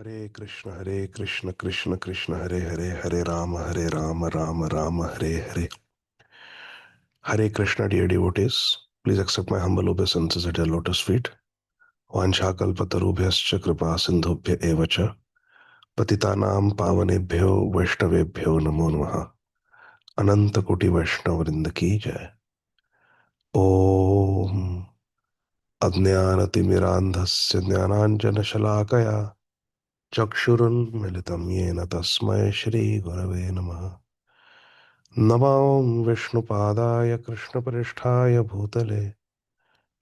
Hare Krishna, Krishna Krishna, Hare Hare, Hare Rama, Rama Rama, Hare Hare. Hare Krishna, dear devotees. Please accept my humble obeisances at your lotus feet. Vansha kalpatarubhyascha kripa sindhubhya eva cha. Patitanam pavanebhyo vaishnavebhyo namo namaha. Ananta koti vaishnavrinda ki jai. Om Ajnanatimirandhasya jnananjana shalakaya चक्षुरुन्मिलितं येन तस्मै श्रीगुरवे नमः। नमां विष्णुपादाय कृष्णपृष्ठाय भूतले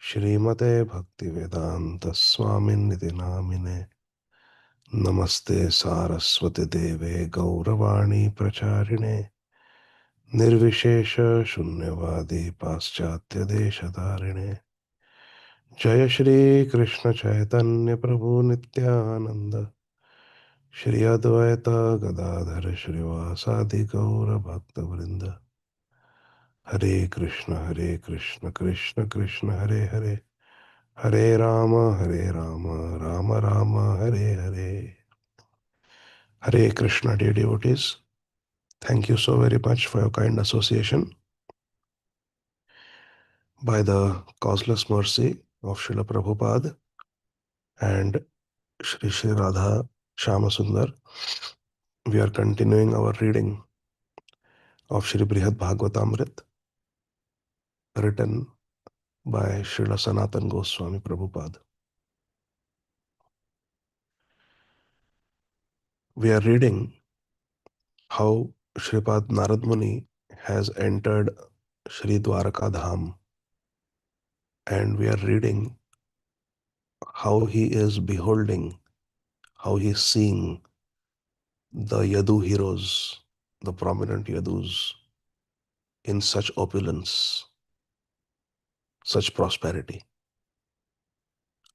श्रीमते भक्तिवेदान्तस्वामिन्निति नामिने। नमस्ते सारस्वती देवे गौरवाणी प्रचारिणे निर्विशेष शून्यवादी पाश्चात्यदेशधारिणे। जय श्री कृष्ण चैतन्य प्रभु नित्यानंद श्री अद्वैत गदाधर श्रीवासादि गौर भक्त वृंद। हरे कृष्ण कृष्ण कृष्ण हरे हरे, हरे Ram Ram Ram Hare Hare. Hare Krishna, dear devotees. Thank you so very much for your kind association. By the causeless mercy of Srila Prabhupada and Shri Shri Radha Shyamasundar, we are continuing our reading of Shri Brhad Bhagavatamrta, written by Srila Sanatan Goswami Prabhupada. We are reading how Shripad Narad Muni has entered Shri Dvaraka Dham, and we are reading how he is beholding, how he is seeing the Yadu heroes, the prominent Yadus, in such opulence, such prosperity.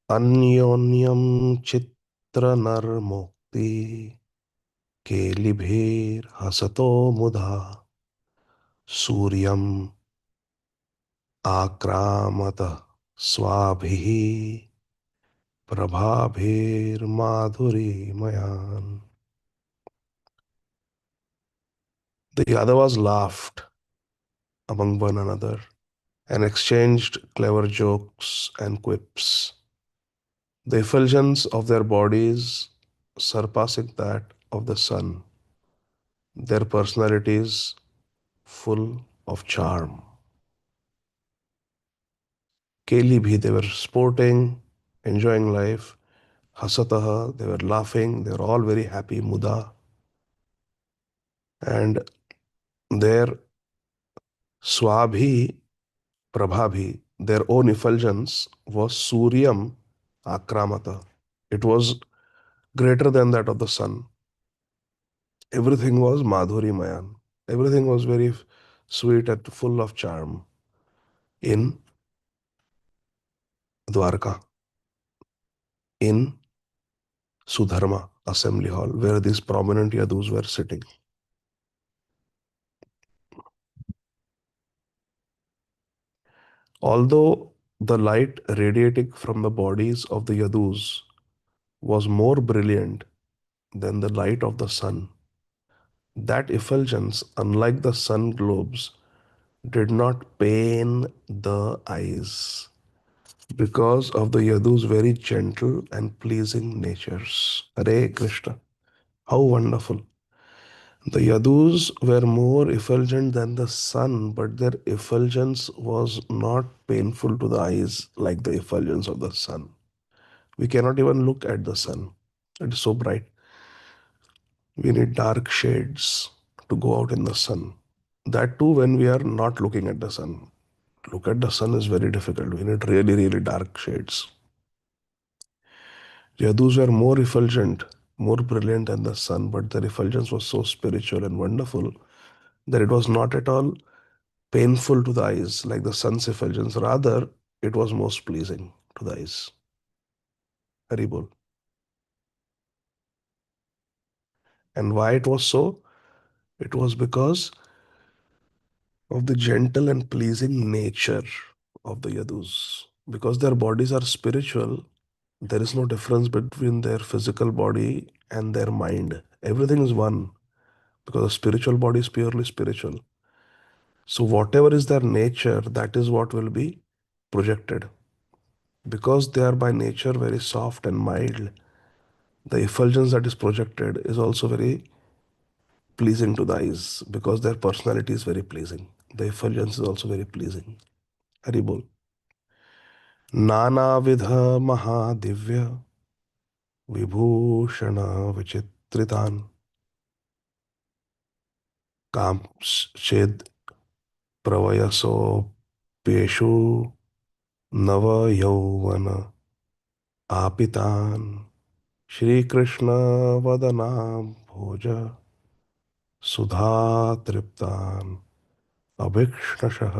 Anyonyam chitra narmukti kelibhir hasato mudha suryam akramata swabhihi prabhabhir madhuri mayan. The Yadavas laughed among one another and exchanged clever jokes and quips, the effulgence of their bodies surpassing that of the sun, their personalities full of charm. Keli bhi, they were sporting, enjoying life. Hasataha, they were laughing, they were all very happy, muda. And their swabhi, prabhabhi, their own effulgence was suryam akramata. It was greater than that of the sun. Everything was madhuri mayan. Everything was very sweet and full of charm in Dvaraka, in Sudharma assembly hall, where these prominent Yadus were sitting. Although the light radiating from the bodies of the Yadus was more brilliant than the light of the sun, that effulgence, unlike the sun globes, did not pain the eyes because of the Yadu's very gentle and pleasing natures. Hare Krishna. How wonderful. The Yadus were more effulgent than the sun, but their effulgence was not painful to the eyes like the effulgence of the sun. We cannot even look at the sun. It is so bright. We need dark shades to go out in the sun. That too when we are not looking at the sun. Look at the sun is very difficult. We need really, really dark shades. Yadus were more effulgent, more brilliant than the sun, but their effulgence was so spiritual and wonderful that it was not at all painful to the eyes like the sun's effulgence. Rather, it was most pleasing to the eyes. Haribol. And why it was so? It was because of the gentle and pleasing nature of the Yadus. Because their bodies are spiritual, There is no difference between their physical body and their mind. Everything is one because the spiritual body is purely spiritual. So, whatever is their nature, that is what will be projected. Because they are by nature very soft and mild, the effulgence that is projected is also very pleasing to the eyes because their personality is very pleasing. The effulgence is also very pleasing. Haribol. Nana vidha mahadivya vibhushana vichitritan kamched प्रवयसो पेशु नव यौवन आपितान श्री कृष्ण वदना भोज सुधा तृप्तान अभिक्षणशः.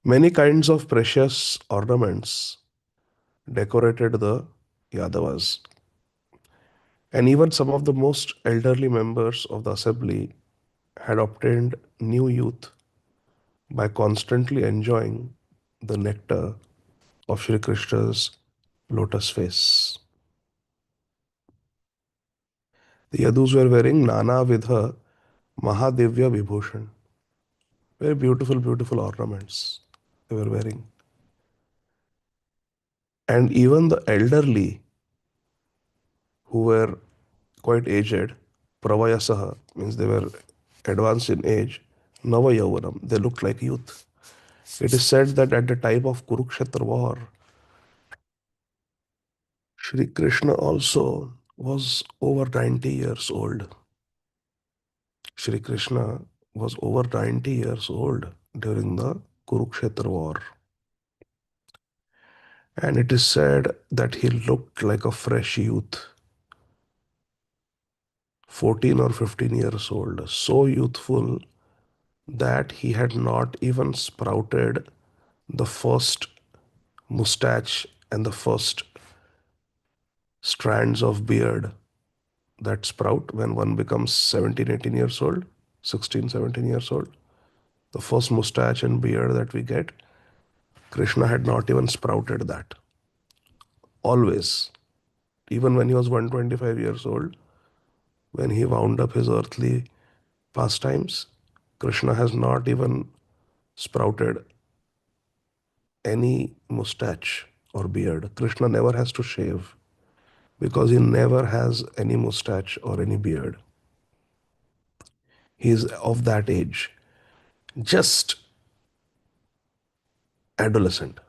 Many kinds of precious ornaments decorated the Yadavas, and even some of the most elderly members of the assembly had obtained new youth by constantly enjoying the nectar of Shri Krishna's lotus face. The Yadus were wearing Nana Vidha Mahadevya Vibhushan. Very beautiful, beautiful ornaments they were wearing. And even the elderly who were quite aged, Pravayasaha, means they were advanced in age, Nava Yauvanam, they looked like youth. It is said that at the time of Kurukshetra war, Shri Krishna also was over 90 years old. Shri Krishna was over 90 years old during the Kurukshetra war. And it is said that he looked like a fresh youth, 14 or 15 years old, so youthful that he had not even sprouted the first mustache and the first strands of beard that sprout when one becomes 17, 18 years old, 16, 17 years old. The first mustache and beard that we get, Krishna had not even sprouted that. Always, even when he was 125 years old, when he wound up his earthly pastimes, Krishna has not even sprouted any mustache or beard. Krishna never has to shave because he never has any mustache or any beard. He is of that age, just adolescent,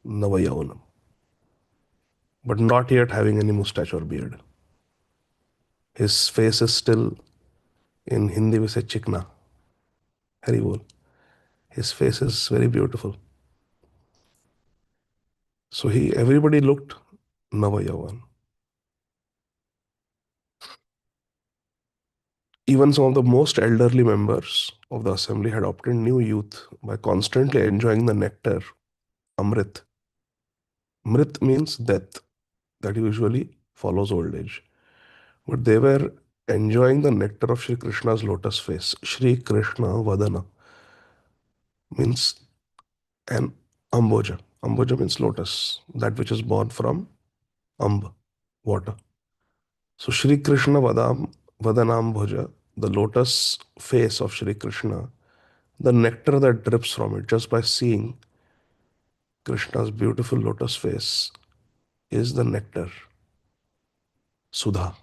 Navayavanam, but not yet having any mustache or beard. His face is still, in Hindi we say chikna, Haribol. His face is very beautiful. So everybody looked Navayavan. Even some of the most elderly members of the assembly had obtained new youth by constantly enjoying the nectar, Amrit. Mrit means death, that usually follows old age. But they were enjoying the nectar of Sri Krishna's lotus face. Sri Krishna Vadana means an Amboja. Amboja means lotus, that which is born from Amb, water. So Sri Krishna Vadanam Bhoja, the lotus face of Sri Krishna, the nectar that drips from it just by seeing Krishna's beautiful lotus face is the nectar, Sudha.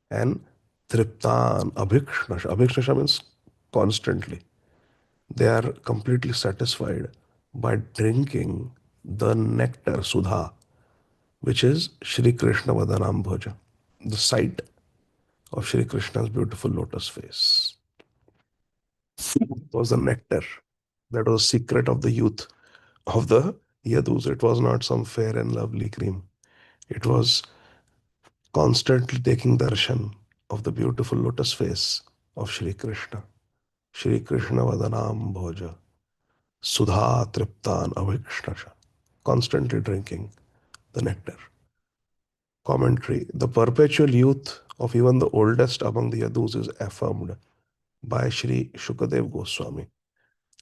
And Triptan, Abhikshnasha. Abhikshnasha means constantly. They are completely satisfied by drinking the nectar, Sudha, which is Shri Krishna Vadanam Bhoja, the sight of Shri Krishna's beautiful lotus face. It was the nectar. That was the secret of the youth of the Yadus. It was not some fair and lovely cream. It was constantly taking darshan of the beautiful lotus face of Shri Krishna. Shri Krishna Vadanam Bhoja. Sudha Triptan Avikshnasha. Constantly drinking the nectar. Commentary. The perpetual youth of even the oldest among the Yadus is affirmed by Shri Shukadev Goswami.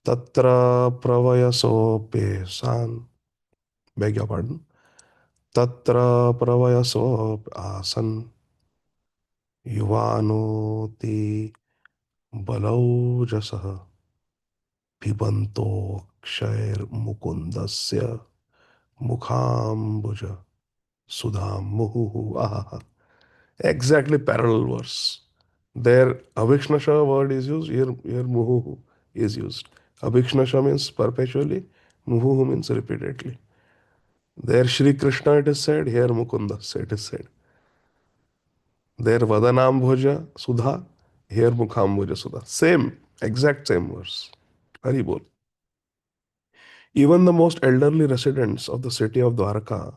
Tatra pravayasopesan. Beg your pardon. Tatra pravayasop asan yuvanoti balaujasah pibanto kshair mukundasya mukhambuja sudham muhu. Ah, exactly parallel verse. There, Avikshnasha word is used, here Muhu is used. Avikshnasha means perpetually, Muhu means repeatedly. There Shri Krishna it is said, here Mukunda it is said. There Vadanambhoja Sudha, here Mukhamboja Sudha. Same, exact same verse. Hari Bol. Even the most elderly residents of the city of Dvaraka,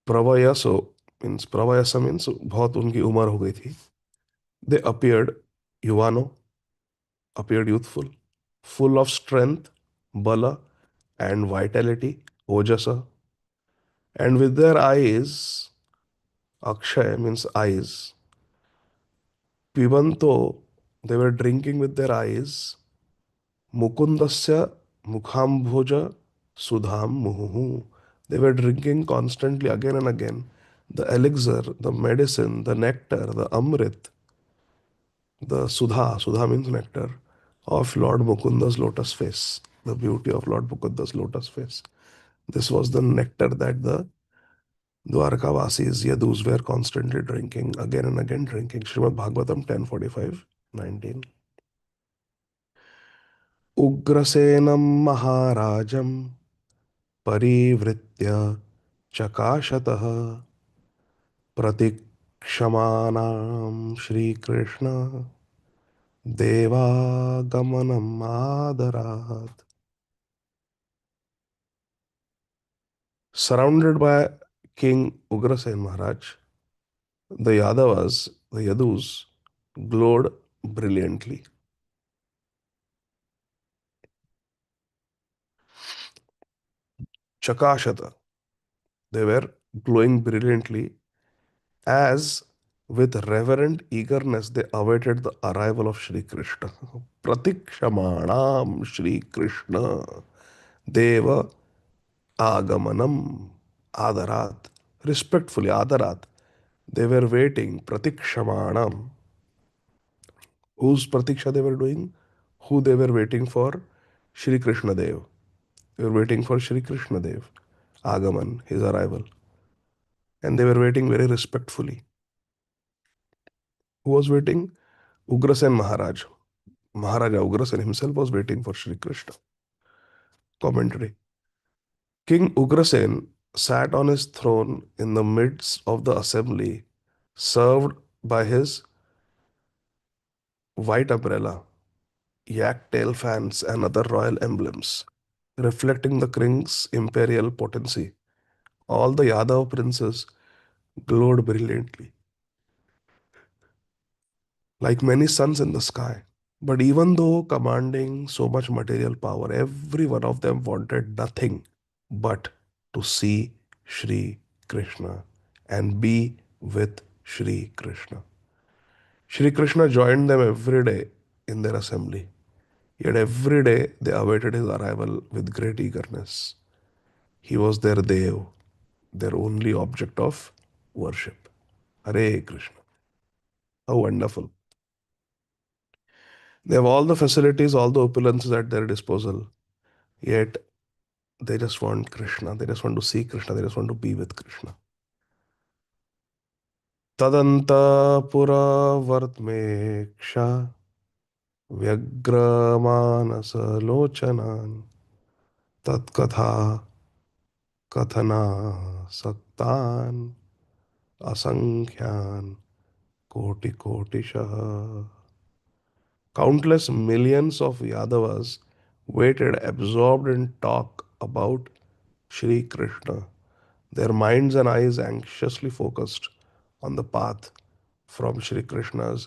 Pravayaso Pravayasa means बहुत उनकी उम्र हो गई थी. They appeared Yuvano, appeared youthful, full of strength, bala, and vitality, ojasa, and with their eyes, akshay means eyes, pibanto, they were drinking with their eyes, mukundasya mukhambhoja sudham muhu. They were drinking constantly again and again the elixir, the medicine, the nectar, the amrit, the Sudha, Sudha means nectar, of Lord Mukunda's lotus face, the beauty of Lord Mukunda's lotus face. This was the nectar that the Dwarkavasis, Yadus were constantly drinking, again and again drinking. Srimad Bhagavatam 10:45, 19. Ugrasenam Maharajam Parivritya Chakashataha Pratikshamanam Shri Krishna Devagamanam Adarat. Surrounded by King Ugrasen Maharaj, the Yadavas, the Yadus, glowed brilliantly. Chakashata, they were glowing brilliantly as with reverent eagerness they awaited the arrival of Sri Krishna. Pratikshamanam Sri Krishna Deva Agamanam Adarat. Respectfully, Adarat. They were waiting. Pratikshamanam. Whose pratiksha they were doing? Who they were waiting for? Shri Krishna Dev. They were waiting for Shri Krishna Dev. Agaman, his arrival. And they were waiting very respectfully. Who was waiting? Ugrasen Maharaj. Maharaja Ugrasen himself was waiting for Shri Krishna. Commentary. King Ugrasen sat on his throne in the midst of the assembly, served by his white umbrella, yak tail fans, and other royal emblems, reflecting the king's imperial potency. All the Yadav princes glowed brilliantly, like many suns in the sky. But even though commanding so much material power, every one of them wanted nothing but to see Sri Krishna and be with Sri Krishna. Sri Krishna joined them every day in their assembly. Yet every day they awaited his arrival with great eagerness. He was their Dev, their only object of worship. Hare Krishna. How wonderful. They have all the facilities, all the opulences at their disposal. Yet they just want Krishna. They just want to see Krishna. They just want to be with Krishna. Tadanta pura vartmeksha vyagramanasa lochanan tatkatha kathana saktan asankhyan koti kotisha. Countless millions of Yadavas waited absorbed in talk about Shri Krishna, their minds and eyes anxiously focused on the path from Shri Krishna's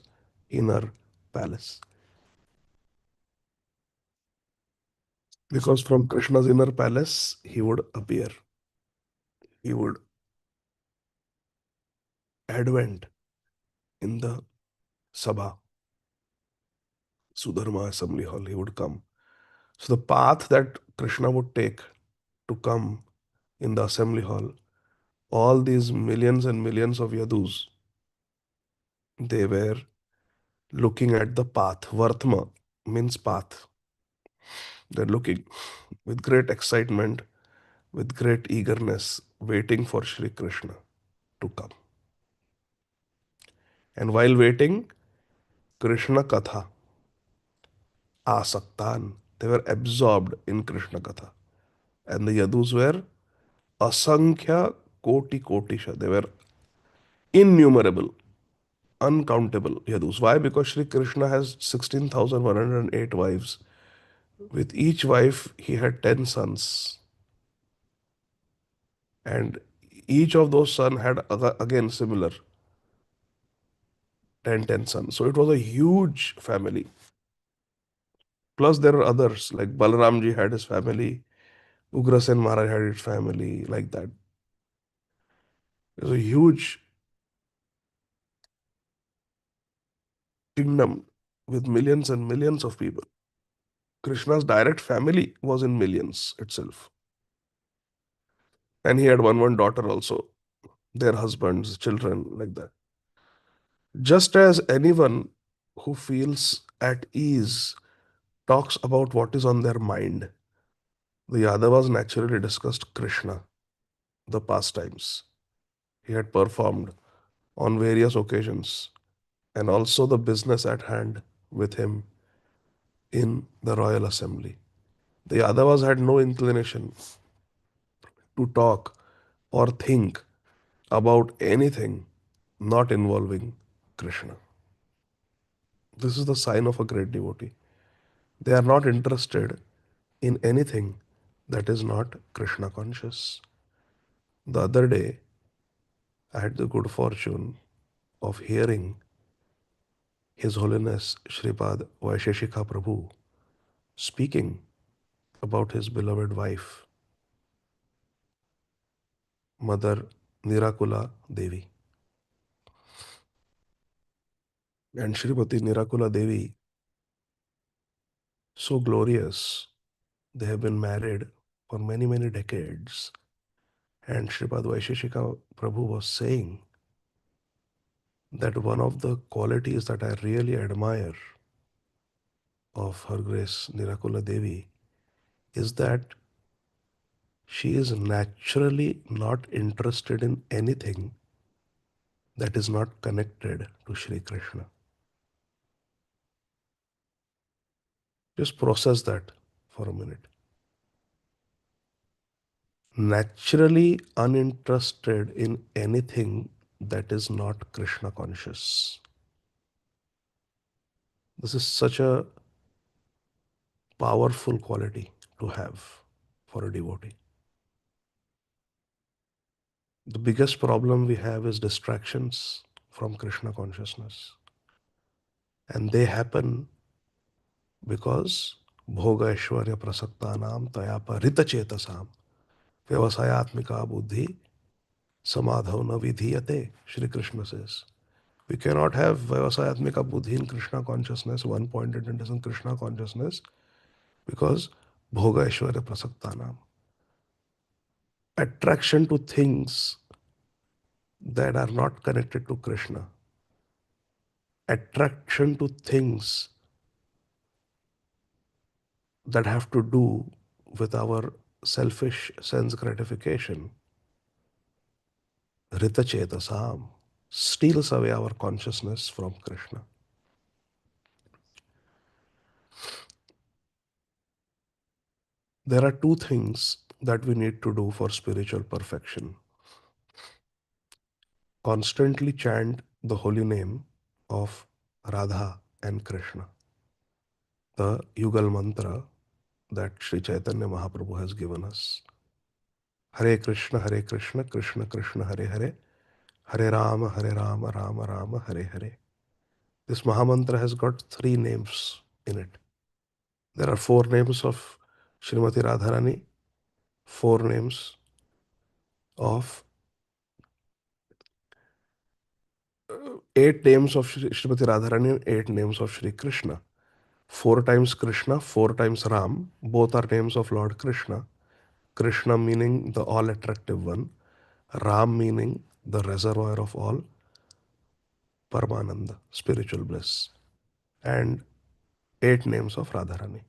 inner palace. Because from Krishna's inner palace, he would appear, he would advent in the Sabha. Sudharma assembly hall, he would come. So the path that Krishna would take to come in the assembly hall, all these millions and millions of yadus, they were looking at the path. Vartma means path. They're looking with great excitement, with great eagerness, waiting for Sri Krishna to come. And while waiting, Krishna Katha, Asaktan, they were absorbed in Krishna Katha. And the Yadus were Asankhya Koti Kotisha. They were innumerable, uncountable Yadus. Why? Because Sri Krishna has 16,108 wives. With each wife, he had 10 sons. And each of those sons had again similar 10 sons. So it was a huge family. Plus, there are others like Balaramji had his family, Ugrasen Maharaj had his family, like that. It was a huge kingdom with millions and millions of people. Krishna's direct family was in millions itself. And he had one daughter also, their husbands, children, like that. Just as anyone who feels at ease talks about what is on their mind, the Yadavas naturally discussed Krishna, the pastimes he had performed on various occasions, and also the business at hand with him in the royal assembly. The Yadavas had no inclination to talk or think about anything not involving Krishna. This is the sign of a great devotee. They are not interested in anything that is not Krishna conscious. The other day, I had the good fortune of hearing His Holiness Shripad Vaisheshika Prabhu speaking about his beloved wife, Mother Nirakula Devi. And Srimati Nirakula Devi, so glorious, they have been married for many, many decades. And Sripad Vaisheshika Prabhu was saying that one of the qualities that I really admire of Her Grace Nirakula Devi is that she is naturally not interested in anything that is not connected to Sri Krishna. Just process that for a minute. Naturally uninterested in anything that is not Krishna conscious. This is such a powerful quality to have for a devotee. The biggest problem we have is distractions from Krishna consciousness. And they happen because Bhoga Aishwarya Prasaktanam Tayapa Rita Chetasam Vyavasayatmika Buddhi Samadhavna Vidhiyate, Shri Krishna says. We cannot have Vyavasayatmika Buddhi in Krishna consciousness, one pointed in Krishna consciousness, because Bhoga Aishwarya Prasaktanam. Attraction to things that are not connected to Krishna. Attraction to things that have to do with our selfish sense gratification, Rita Chetasam, steals away our consciousness from Krishna. There are two things that we need to do for spiritual perfection. Constantly chant the holy name of Radha and Krishna, the Yugal mantra that Sri Chaitanya Mahaprabhu has given us. Hare Krishna, Krishna Krishna, Hare Hare, Hare Rama, Rama Rama, Hare Hare. This Mahamantra has got three names in it. There are four names of Srimati Radharani, four names of eight names of Srimati Radharani, and eight names of Sri Krishna. 4 times Krishna, 4 times Ram. Both are names of Lord Krishna. Krishna meaning the all attractive one, Ram meaning the reservoir of all Paramananda, spiritual bliss. And 8 names of Radharani.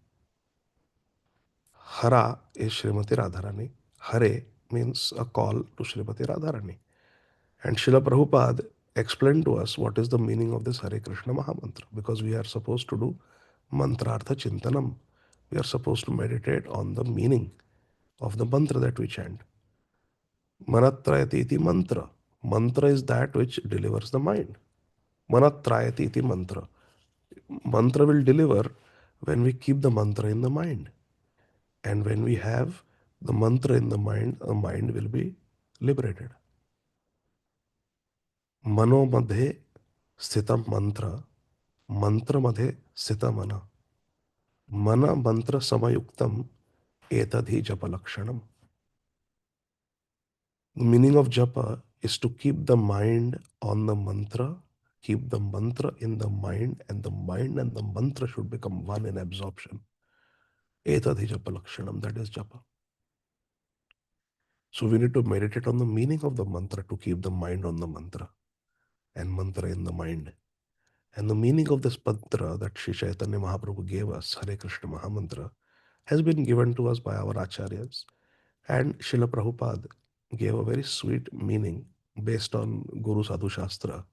Hara is Srimati Radharani. Hare means a call to Srimati Radharani. And Srila Prabhupada explained to us what is the meaning of this Hare Krishna Mahamantra, because we are supposed to do mantrartha chintanam. We are supposed to meditate on the meaning of the mantra that we chant. Manatrayati iti mantra. Mantra is that which delivers the mind. Manatrayati iti mantra. Mantra will deliver when we keep the mantra in the mind. And when we have the mantra in the mind will be liberated. Mano madhe स्थितम मंत्र मंत्र मध्ये स्थित मन मन मंत्र समयुक्तम एतद्धि जप लक्षणम. The meaning of japa is to keep the mind on the mantra, keep the mantra in the mind, and the mind and the mantra should become one in absorption. Etadhi japa lakshanam, that is japa. So we need to meditate on the meaning of the mantra to keep the mind on the mantra and mantra in the mind. And the meaning of this mantra that Sri Chaitanya Mahaprabhu gave us, Hare Krishna Mahamantra, has been given to us by our acharyas. And Srila Prabhupada gave a very sweet meaning based on Guru Sadhu Shastra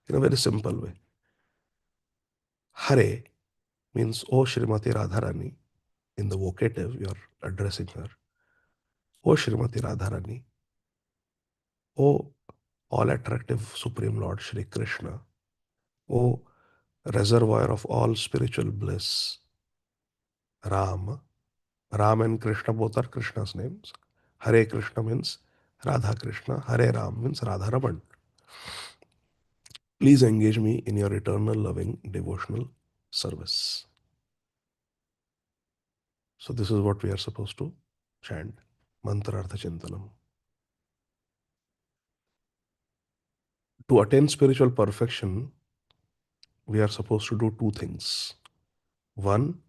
in a very simple way. Hare means O Srimati Radharani. In the vocative, you are addressing her. O Srimati Radharani, O all attractive Supreme Lord Shri Krishna, O reservoir of all spiritual bliss, Ram. Ram and Krishna both are Krishna's names. Hare Krishna means Radha Krishna. Hare Ram means Radha Raman. Please engage me in your eternal loving devotional service. So this is what we are supposed to chant. Mantra Artha Chintanam. To attain spiritual perfection, we are supposed to do 2 things. One,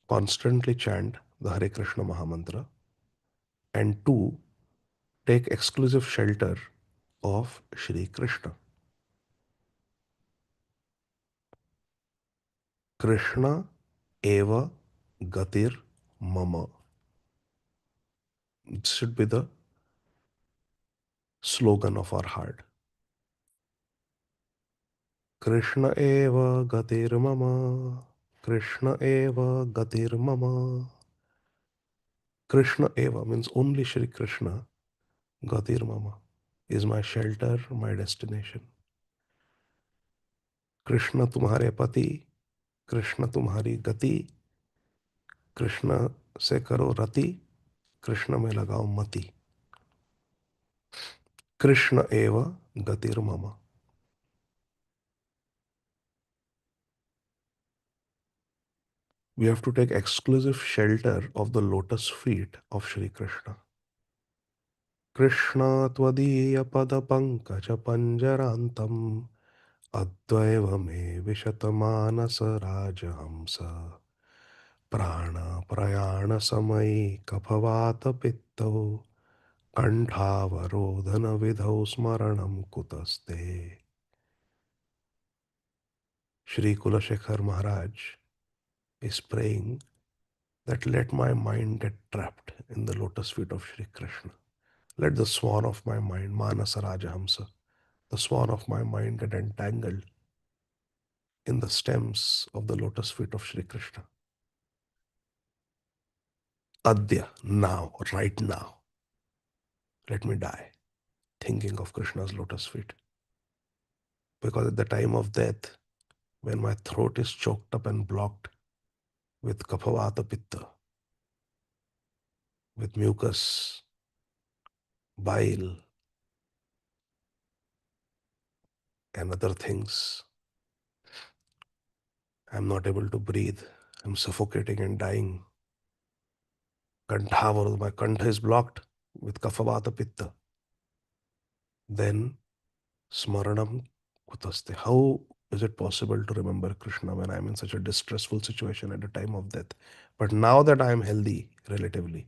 constantly chant the Hare Krishna Mahamantra. And 2, take exclusive shelter of Shri Krishna. Krishna eva gatir mama. It should be the slogan of our heart. Krishna eva gatir mama. Krishna eva gatir mama. Krishna eva means only Shri Krishna. Gatir mama is my shelter, my destination. Krishna तुम्हारे पति, कृष्ण तुम्हारी गति, कृष्ण से करो रति, कृष्ण में लगाओ मति. कृष्ण एव गतिर्मम. We have to take exclusive shelter of the lotus feet of Shri Krishna. Krishna tvadiya pada pankaj panjarantam advaiva me vishatmanasa rajahamsa prana prayana samai kaphavata pittau Kanthavrodhana vidhau smaranam kutaste. Shri Kulashekar Maharaj is praying that let my mind get trapped in the lotus feet of Shri Krishna. Let the swan of my mind, Manasa Rajahamsa, the swan of my mind get entangled in the stems of the lotus feet of Shri Krishna. Adya, now, right now, let me die thinking of Krishna's lotus feet. Because at the time of death, when my throat is choked up and blocked with kaphavata pitta, with mucus, bile, and other things, I'm not able to breathe. I'm suffocating and dying. Kanthavara, my kantha is blocked with kaphavata pitta. Then smaranam kutaste. How Is it possible to remember Krishna when I'm in such a distressful situation at the time of death? But now that I'm healthy, relatively,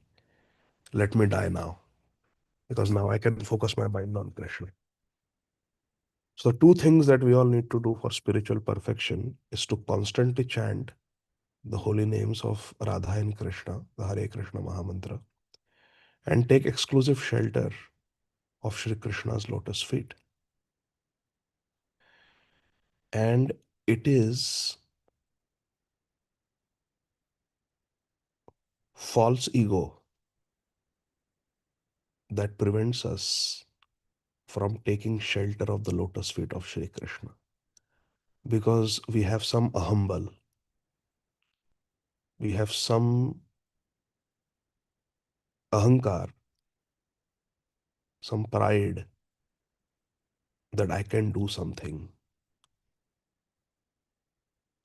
let me die now, because now I can focus my mind on Krishna. So, two things that we all need to do for spiritual perfection is to constantly chant the holy names of Radha and Krishna, the Hare Krishna Mahamantra, and take exclusive shelter of Shri Krishna's lotus feet. And it is false ego that prevents us from taking shelter of the lotus feet of Shri Krishna. Because we have some ahambal, we have some ahankar, some pride that I can do something.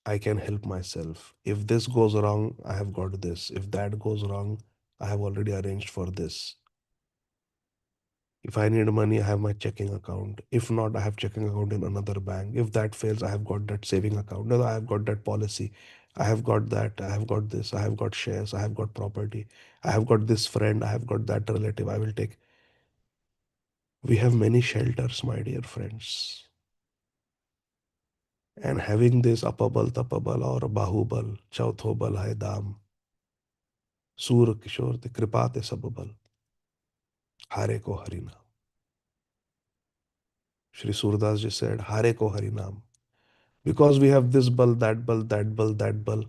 I can help myself. If this goes wrong, I have got this. If that goes wrong, I have already arranged for this. If I need money, I have my checking account. If not, I have checking account in another bank. If that fails, I have got that saving account. No, I have got that policy. I have got that. I have got this. I have got shares. I have got property. I have got this friend. I have got that relative. I will take. We have many shelters, my dear friends. And having this apabal, tapabal, or bahubal, chauthobal, hai dam, sur kishore, te kripate sababal, hare ko harina. Shri Surdas ji said, hare ko harinam. Because we have this bal, that bal, that bal, that bal,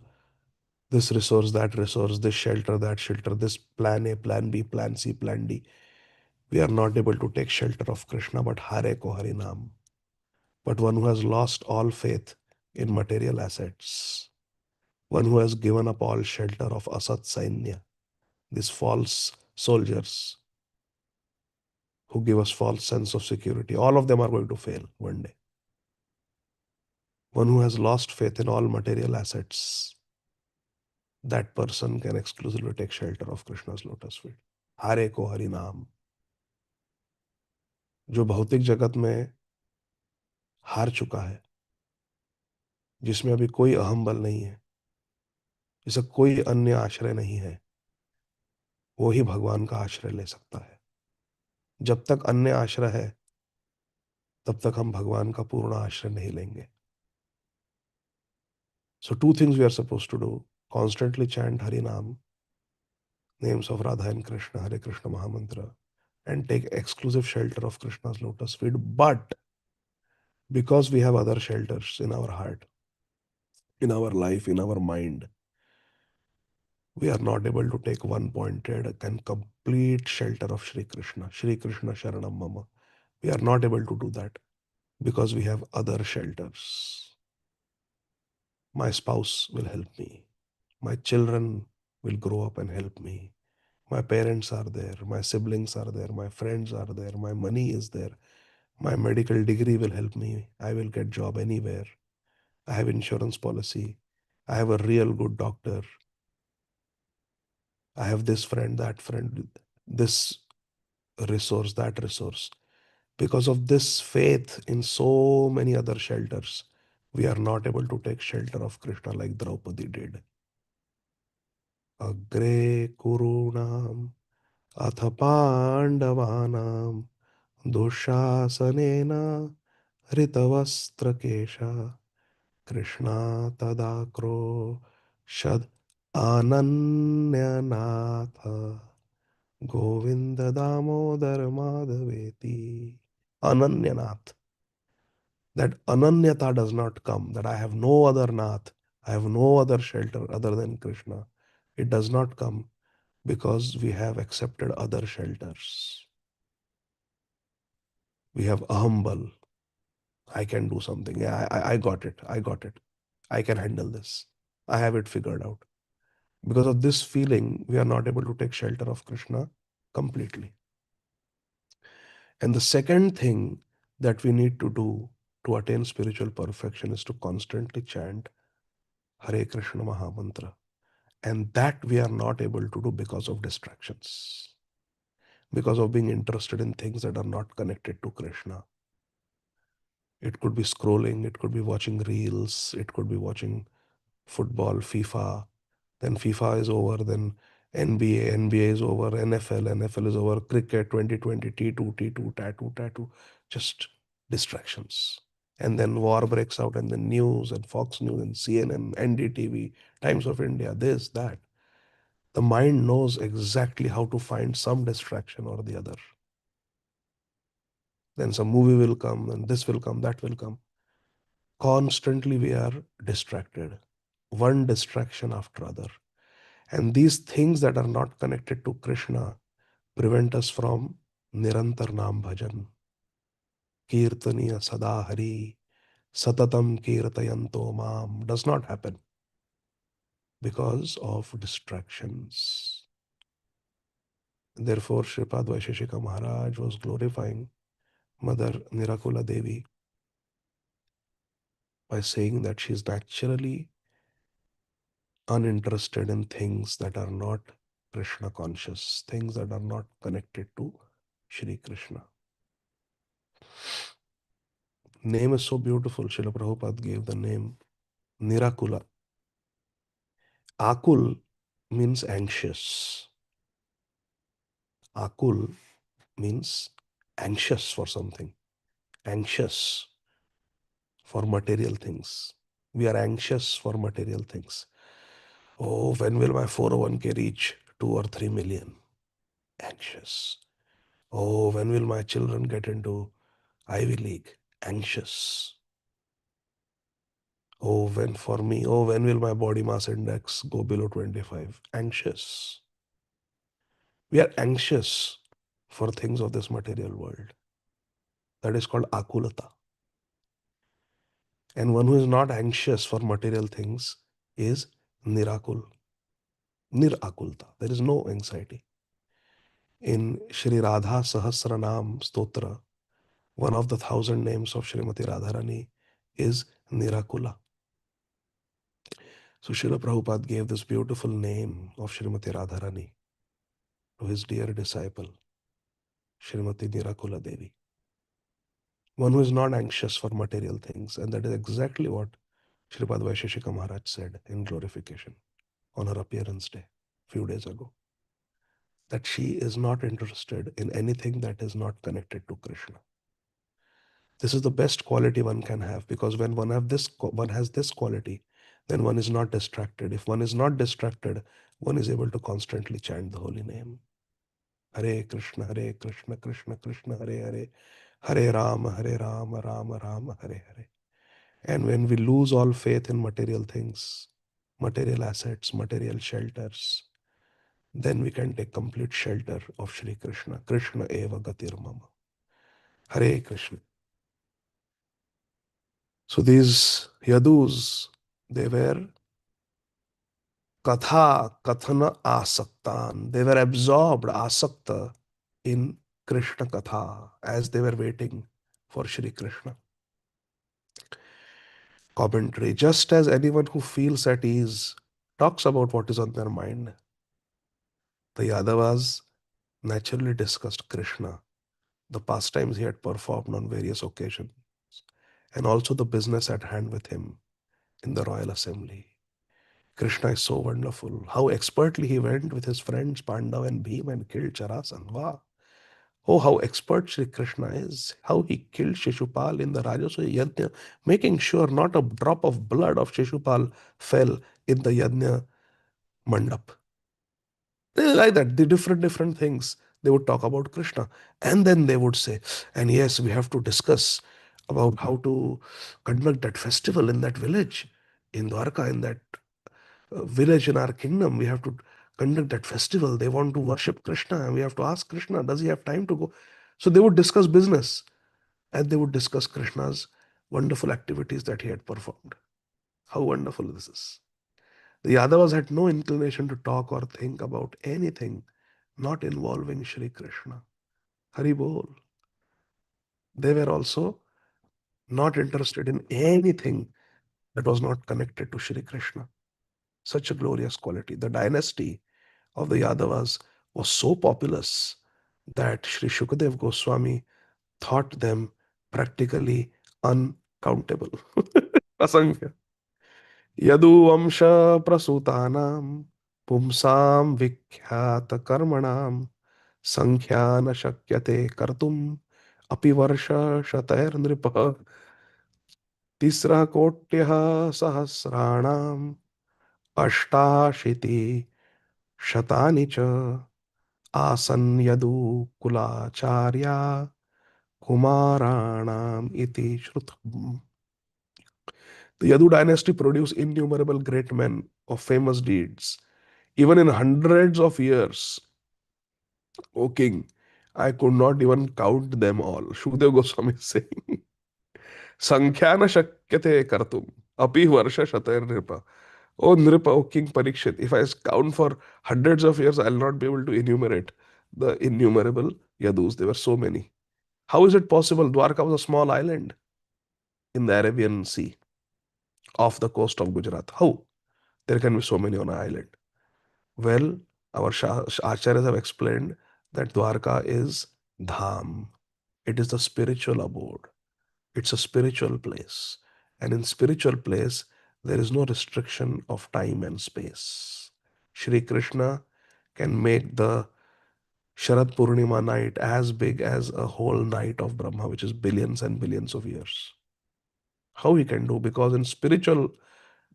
this resource, that resource, this shelter, that shelter, this plan A, plan B, plan C, plan D. We are not able to take shelter of Krishna, but Hare Ko Harinam. But one who has lost all faith in material assets, one who has given up all shelter of Asat Sainya, these false soldiers who give us false sense of security, all of them are going to fail one day. One who has lost faith in all material assets, that person can exclusively take shelter of Krishna's lotus feet. Hare ko Hari Naam. जो भौतिक जगत में हार चुका है, जिसमें अभी कोई अहम बल नहीं है, जिसे कोई अन्य आश्रय नहीं है, वो ही भगवान का आश्रय ले सकता है. जब तक अन्य आश्रय है, तब तक हम भगवान का पूर्ण आश्रय नहीं लेंगे. So two things we are supposed to do: constantly chant Hari Naam, names of Radha and Krishna, Hare Krishna Mahamantra, and take exclusive shelter of Krishna's lotus feet. But because we have other shelters in our heart, in our life, in our mind, we are not able to take one pointed and complete shelter of Shri Krishna. Shri Krishna Sharanam Mama. We are not able to do that because we have other shelters. My spouse will help me. My children will grow up and help me. My parents are there. My siblings are there. My friends are there. My money is there. My medical degree will help me. I will get job anywhere. I have insurance policy. I have a real good doctor. I have this friend, that friend, this resource, that resource. Because of this faith in so many other shelters, we are not able to take shelter of Krishna like Draupadi did. Agre kurunam atha pandavanam dushasanena ritavastra kesha Krishna tadakro shad ananyanatha Govinda Damodar Madhaveti. Ananyanath. That ananyata does not come, that I have no other nath, I have no other shelter other than Krishna. It does not come because we have accepted other shelters. We have ahambal. I can do something. Yeah, I got it. I got it. I can handle this. I have it figured out. Because of this feeling, we are not able to take shelter of Krishna completely. And the second thing that we need to do to attain spiritual perfection is to constantly chant Hare Krishna Mahamantra. And that we are not able to do because of distractions, because of being interested in things that are not connected to Krishna. It could be scrolling, it could be watching reels, it could be watching football, FIFA. Then FIFA is over, then NBA, NBA is over, NFL, NFL is over, cricket, 2020, T2, T2, tattoo, tattoo, just distractions. And then war breaks out, and then news, and Fox News, and CNN, NDTV, Times of India, this, that. The mind knows exactly how to find some distraction or the other. Then some movie will come, and this will come, that will come. Constantly we are distracted, one distraction after other. And these things that are not connected to Krishna prevent us from Nirantar Nam Bhajan. Kirtaniya Sada Hari, Satatam Kirtayanto Mam does not happen because of distractions. Therefore, Shripad Vaisheshika Maharaj was glorifying Mother Nirakula Devi by saying that she is naturally uninterested in things that are not Krishna conscious, things that are not connected to Shri Krishna. Name is so beautiful. Srila Prabhupada gave the name Nirakula. Akul means anxious. Akul means anxious for something, anxious for material things. We are anxious for material things. Oh, when will my 401k reach 2 or 3 million? Anxious. Oh, when will my children get into Ivy League? Anxious. Oh, when for me? Oh, when will my body mass index go below 25? Anxious. We are anxious for things of this material world. That is called akulata. And one who is not anxious for material things is nirakul, nirakulta. There is no anxiety. In Shri Radha Sahasranam Stotra, one of the 1,000 names of Srimati Radharani is Nirakula. So Srila Prabhupada gave this beautiful name of Srimati Radharani to his dear disciple, Srimati Nirakula Devi. One who is not anxious for material things. And that is exactly what Sripad Vaisheshika Maharaj said in glorification on her appearance day, few days ago. That she is not interested in anything that is not connected to Krishna. This is the best quality one can have, because when one has this quality, then one is not distracted. If one is not distracted, one is able to constantly chant the holy name. Hare Krishna, Krishna Krishna, Hare Hare, Hare Rama, Rama Rama, Hare Hare. And when we lose all faith in material things, material assets, material shelters, then we can take complete shelter of Shri Krishna. Krishna eva gatir mama. Hare Krishna. So these Yadus, they were Katha, Kathana Asaktan. They were absorbed, Asakta, in Krishna Katha as they were waiting for Shri Krishna. Commentary. Just as anyone who feels at ease talks about what is on their mind, the Yadavas naturally discussed Krishna, the pastimes he had performed on various occasions, and also the business at hand with him in the royal assembly. Krishna is so wonderful. How expertly he went with his friends Pandav and Bhim and killed Charasan. Wow. Oh, how expert Shri Krishna is. How he killed Shishupal in the Rajasuya Yajna, making sure not a drop of blood of Shishupal fell in the Yajna mandap. Like that, the different things. They would talk about Krishna. And then they would say, and yes, we have to discuss about how to conduct that festival in that village, in Dvaraka, in that village in our kingdom. We have to conduct that festival. They want to worship Krishna. And we have to ask Krishna, does he have time to go? So they would discuss business, and they would discuss Krishna's wonderful activities that he had performed. How wonderful this is. The Yadavas had no inclination to talk or think about anything not involving Shri Krishna. Hari Bol. They were also not interested in anything that was not connected to Shri Krishna. Such a glorious quality. The dynasty of the Yadavas was so populous that Sri Shukadev Goswami thought them practically countable. असंख्य. यदुवंश प्रसूतानां पुंसां विख्यात कर्मणां संख्या न शक्यते कर्तुम् अपि वर्ष शतैर्नृपः. तिस्रः कोट्यः सहस्राणाम् अष्टाशीति शतानि च आसन् यदु कुलाचार्या कुमाराणाम् इति श्रुतम्. The Yadu dynasty produced innumerable great men of famous deeds. Even in hundreds of years, O king, I could not even count them all. Shukdev Goswami is saying, Sankhya na shakyate kartum, api varsha shatayar nripa. Oh Nripa, O King Parikshit, if I count for hundreds of years, I'll not be able to enumerate the innumerable Yadus. There were so many. How is it possible? Dwarka was a small island in the Arabian Sea off the coast of Gujarat. How? There can be so many on an island. Well, our acharyas have explained that Dwarka is Dham. It is the spiritual abode. It's a spiritual place. And in spiritual place, there is no restriction of time and space. Shri Krishna can make the Sharad Purnima night as big as a whole night of Brahma, which is billions and billions of years. How he can do? Because in spiritual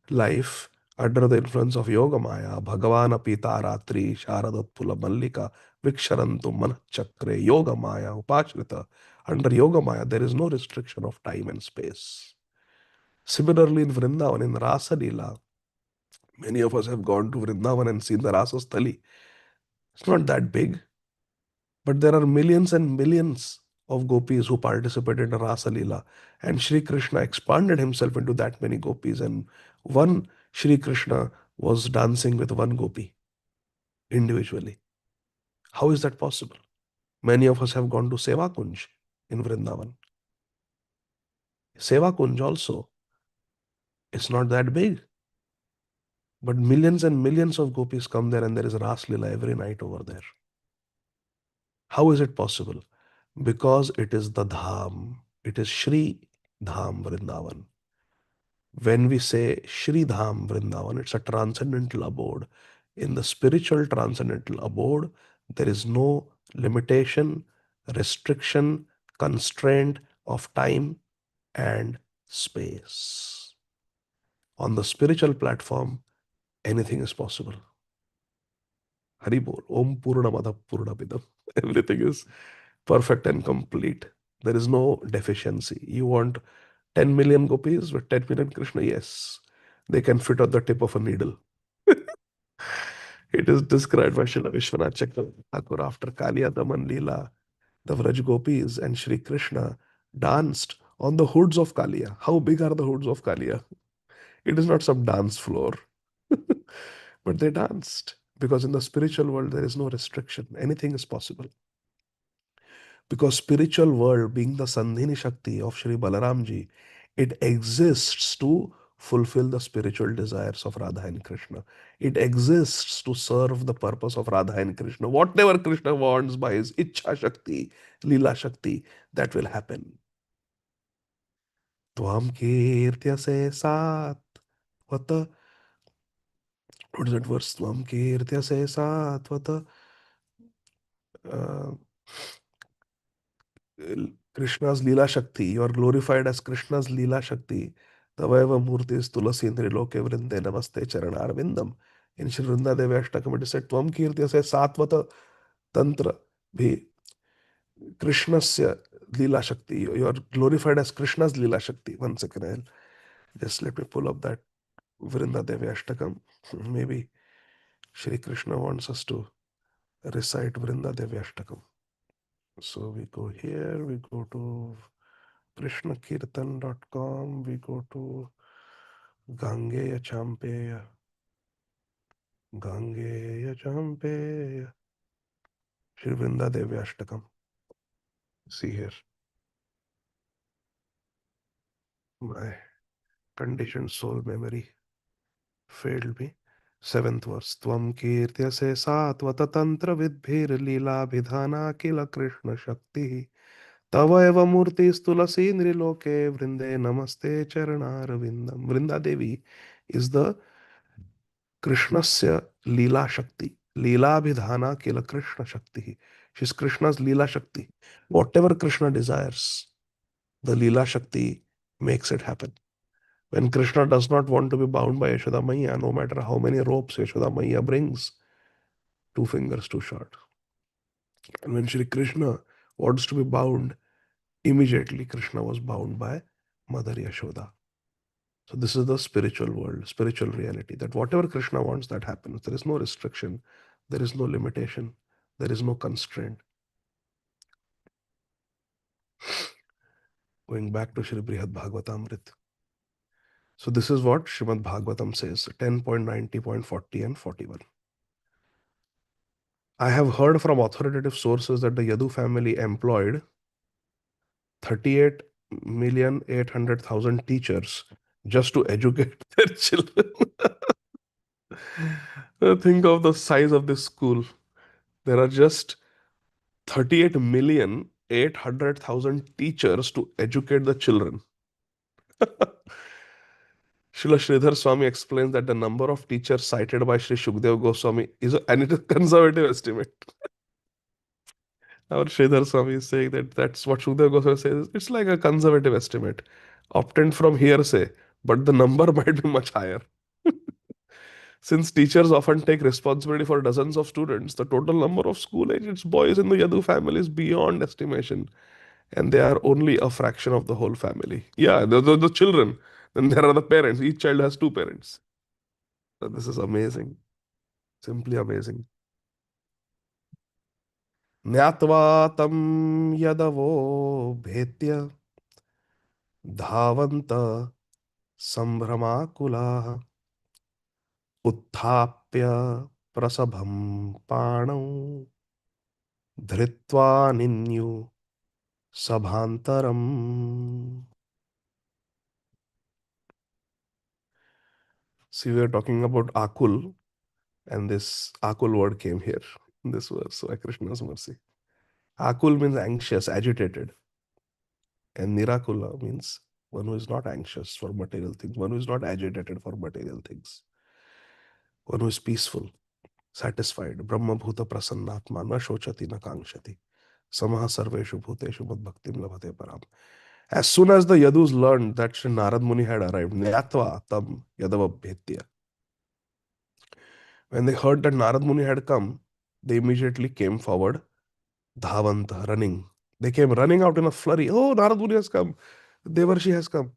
life, under the influence of Yoga Maya, Bhagavan Apita Ratri, Sharadatpula Mallika, Viksharantu Manachakre, Yoga Maya, Upashrita. Under Yoga Maya, there is no restriction of time and space. Similarly, in Vrindavan, in Rasa Leela, many of us have gone to Vrindavan and seen the Rasa Sthali. It's not that big, but there are millions and millions of gopis who participated in Rasa Leela. And Sri Krishna expanded himself into that many gopis. And one Sri Krishna was dancing with one gopi individually. How is that possible? Many of us have gone to Seva Kunj in Vrindavan. Seva Kunj also, it's not that big, but millions and millions of gopis come there and there is Ras Leela every night over there. How is it possible? Because it is the Dham. It is Shri Dham Vrindavan. When we say Shri Dham Vrindavan, it's a transcendental abode. In the spiritual transcendental abode, there is no limitation, restriction, constraint of time and space. On the spiritual platform, anything is possible. Hari Bol, Om Purnamada Purnamidam. Everything is perfect and complete. There is no deficiency. You want 10 million gopis with 10 million Krishna? Yes. They can fit on the tip of a needle. It is described by Srila Vishwanath Chakravarti after Kaliya Daman Leela, the Vraj gopis and Sri Krishna danced on the hoods of Kaliya. How big are the hoods of Kaliya? It is not some dance floor. But they danced because in the spiritual world there is no restriction. Anything is possible. Because spiritual world being the Sandhini Shakti of Sri Balaramji, it exists to fulfill the spiritual desires of Radha and Krishna. It exists to serve the purpose of Radha and Krishna. Whatever Krishna wants by his Ichha Shakti, Leela Shakti, that will happen. Tvam kirtya se sat. What is that verse? Tvam kirtya se sat. Uh, Krishna's Leela Shakti. You are glorified as Krishna's Leela Shakti. Tavaiva Murti is Tulasi Indriloke Vrinde Namaste Charanar Vindam. In Shri Vrinda Devi Ashtakam it is said, Tvam Kirti se Satvata Tantra bhi Krishnasya Leela Shakti. You are glorified as Krishna's Leela Shakti. One second, just let me pull up that Vrinda Devi Ashtakam. Maybe Shri Krishna wants us to recite Vrinda Devi Ashtakam. So we go here, we go to krishnakirtan.com, we go to Gangeya Champeya, Gangeya Champeya, Shri Vrinda Devi Ashtakam. See here, my conditioned soul memory failed me. Seventh verse. Tvam kirtyase satvata tantra vidbhir leela bidhana kila Krishna shakti Tava eva murti stulasi nriloke vrinde namaste charanarvindam. Vrinda Devi is the Krishnasya Leela Shakti. Leela Abhidhana Kela Krishna Shakti. She's Krishna's Leela Shakti. Whatever Krishna desires, the Leela Shakti makes it happen. When Krishna does not want to be bound by Yashoda Maiya, no matter how many ropes Yashoda Maiya brings, two fingers too short. And when Shri Krishna wants to be bound, immediately Krishna was bound by Mother Yashoda. So this is the spiritual world, spiritual reality, that whatever Krishna wants, that happens. There is no restriction, there is no limitation, there is no constraint. Going back to Shri Brihad Bhagavatamrita. So this is what Srimad Bhagavatam says, 10.90.40 and 41. I have heard from authoritative sources that the Yadu family employed 38,800,000 teachers just to educate their children. Think of the size of this school. There are just 38,800,000 teachers to educate the children. Srila Sridhar Swami explains that the number of teachers cited by Sri Shukdev Goswami and it is a conservative estimate. Our Sridhar Swami is saying that that's what Shukdev Goswami says. It's like a conservative estimate, obtained from hearsay, but the number might be much higher. Since teachers often take responsibility for dozens of students, the total number of school-aged boys in the Yadu family is beyond estimation, and they are only a fraction of the whole family. Yeah, the children. Then there are the parents. Each child has two parents. So this is amazing. Simply amazing. ज्ञात्वा तं यदवो भेत्य धावन्त सम्भ्रमाकुलाः उत्थाप्य प्रसभं पाणौ धृत्वा निन्यु सभान्तरम्. See, we are talking about Akul, and this Akul word came here in this verse, by Krishna's mercy. Akul means anxious, agitated, and Nirakula means one who is not anxious for material things, one who is not agitated for material things, one who is peaceful, satisfied. Brahma Bhuta Prasannatma na shochati na kangshati. Samaha sarveshu bhuteshu mad bhaktim labhate param. As soon as the Yadus learned that Sri Narad Muni had arrived, Nyatva tam Yadava bhetya. When they heard that Narad Muni had come, they immediately came forward, dhavanta, running. They came running out in a flurry. Oh, Narad Muni has come. Devarshi has come.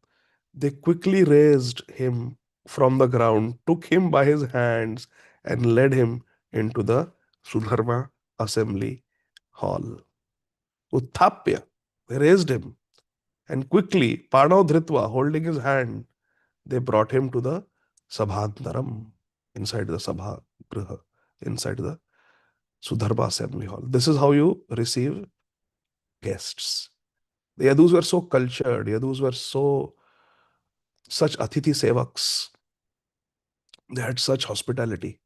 They quickly raised him from the ground, took him by his hands, and led him into the Sudharma assembly hall. Uthapya, they raised him, and quickly, Panav Dhritva, holding his hand, they brought him to the Sabhantaram, inside the Sabha Griha, inside the Sudharma assembly hall. This is how you receive guests. The Yadus were so cultured, Yadus were such Atithi Sevaks. They had such hospitality.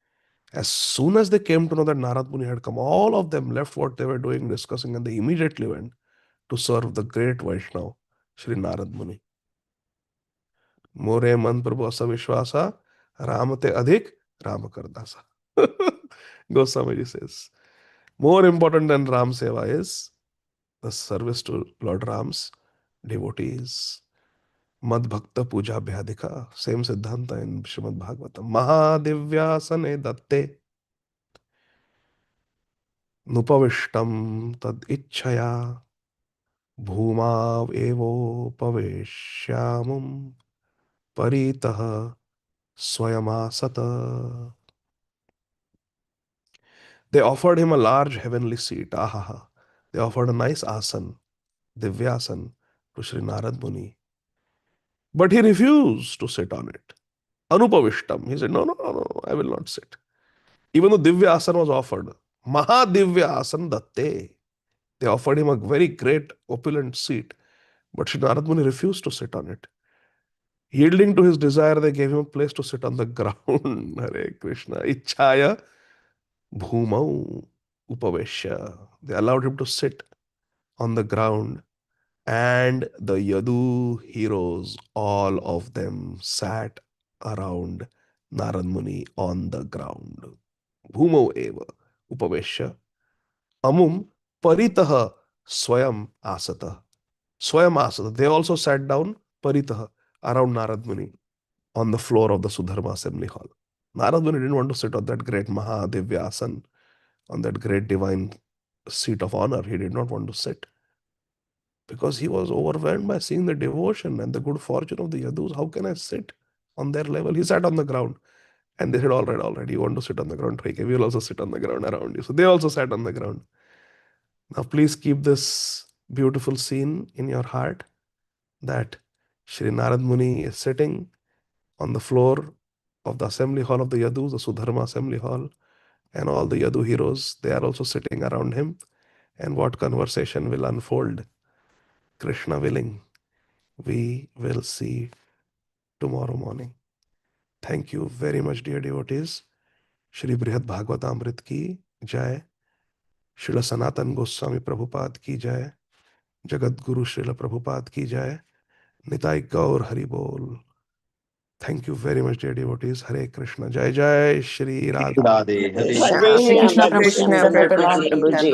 As soon as they came to know that Narad Muni had come, all of them left what they were doing, discussing, and they immediately went to serve the great Vaishnava, Sri Narad Muni. More man prabhu asa vishwasa, ramate adhik, Rama kardasa. Goswami says, more important than Ram Seva is the service to Lord Ram's devotees. Mad Bhakta Puja Bhyadika, same Siddhanta in Srimad Bhagavatam. Mahadivyasane datte nupavishtam tad ichchaya bhumav evopaveshyamum paritah swayamasata. They offered him a large heavenly seat. Ahaha. They offered a nice asan, divyasan, to Sri Narad Muni. But he refused to sit on it. Anupavishtam. He said, no, no, no, no, I will not sit. Even though Divya Asan was offered, Mahadivya Asan Datte. They offered him a very great, opulent seat. But Sri Narad Muni refused to sit on it. Yielding to his desire, they gave him a place to sit on the ground. Hare Krishna. Ichchaya Bhumau Upaveshya. They allowed him to sit on the ground And the Yadu heroes, all of them sat around Narad Muni on the ground. Bhumo eva upaveshya amum paritaha swayam asata. Swayam asata. They also sat down paritaha around Narad Muni on the floor of the Sudharma assembly hall. Narad Muni didn't want to sit on that great Mahadevya asan, on that great divine seat of honor. He did not want to sit because he was overwhelmed by seeing the devotion and the good fortune of the Yadus. How can I sit on their level? He sat on the ground. And they said, all right, you want to sit on the ground? Okay, we will also sit on the ground around you. So they also sat on the ground. Now, please keep this beautiful scene in your heart that Shri Narad Muni is sitting on the floor of the assembly hall of the Yadus, the Sudharma assembly hall, and all the Yadu heroes, they are also sitting around him. And what conversation will unfold? Krishna willing, we will see tomorrow morning. Thank you very much, dear devotees. Shri Brihad Bhagavatamrita ki jai. Srila Sanatan Goswami Prabhupada की जय. जगत गुरु श्रील प्रभुपाद की जय. निताई गौर हरि बोल. Thank you very much, dear devotees. Hare Krishna. Jai Jai Shri Radha. Radhe, Hare Hare Krishna, Krishna Krishna Krishna Prabhuji, Prabhuji